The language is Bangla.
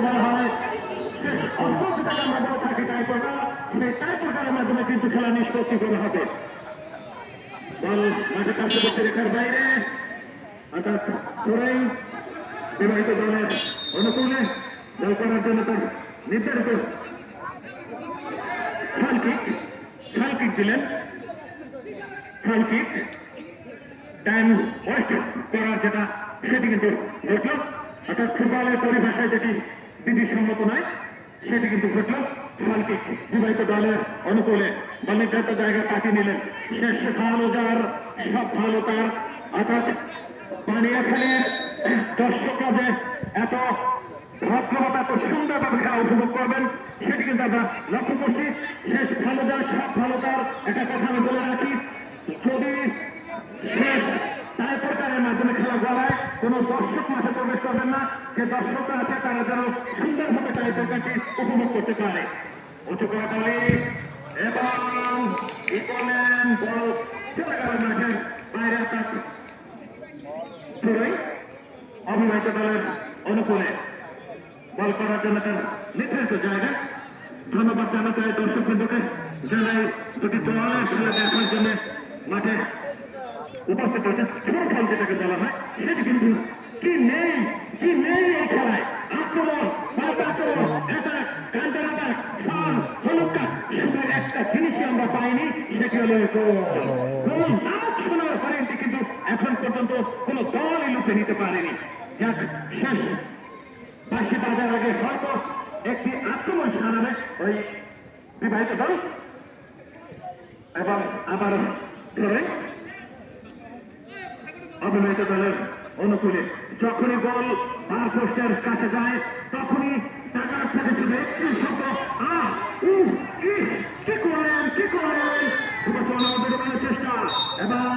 বলা হয় টাকার মাধ্যমে থাকে টাইপোকার, সেই টাইপোকারের মাধ্যমে কিন্তু খেলা নিষ্পত্তি করা হবে। বল মাঠের কাছাকাছি রেখার বাইরে, অর্থাৎ ধরেই বিবাহিত দলের অনুকূলে বল করার জন্য তার নির্ধারিত খেলকিক দিলেন। খেলকিক টাইম ওয়েস্ট করার যেটা সেটি কিন্তু ঘটল, অর্থাৎ ফুটবলের পরিভাষায় যেটি বিধিসম্মত নয় সেটি কিন্তু ঘটল। খেলকিক বিবাহিত দলের অনুকূলে বা নির্ধারিত জায়গায় কাটিয়ে নিলেন। শেষ ভালো যার সব ভালো তার, অর্থাৎ পানিয়াখালীর দর্শকরা যে এত ভদ্রভাবে এত সুন্দরভাবে খেলা উপভোগ করবেন সেটি কিন্তু আমরা লক্ষ্য করছি। শেষ ভালো যার সব ভালো তার একটা কথা আমি বলে রাখি, যদি শেষ টাইপোকারের মাধ্যমে খেলা গড়ায় কোনো দর্শক মাঠে প্রবেশ করবেন না। যে দর্শকরা আছে তারা যেন সুন্দরভাবে টাইপোকারটি উপভোগ করতে পারে। উঁচু করা বলে এবং কি করলেন, বল চলে গেল মাঠের বাইরে, অর্থাৎ অবিবাহিত দলের অনুকূলে বল করার জন্য তার নির্ধারিত জায়গায়। ধন্যবাদ জানাতে হয় দর্শক বন্ধুকে, যারা দুটি দলের খেলা দেখার জন্য মাঠে উপস্থিত হয়েছে। ফুটবল যেটাকে বলা হয় সেটি কিন্তু কি নেই এই খেলায়। আক্রমণ, শুধু একটা জিনিসই আমরা পাইনি, সেটি হলো শোনার হরেনটি কিন্তু এখন পর্যন্ত কোন দলই লুপে নিতে পারেনি। যাক, শেষ বাসি বাজার আগে হয়তো একটি আক্রমণ সারাবে ওই বিবাহিত দল এবং আবার ধরে অবিবাহিত দলের অনুকূলে যখনই বল বার পোস্টের কাছে যায় তখনই টাকার সাথে শুধু একটি শব্দ, কি করলেন চেষ্টা এবং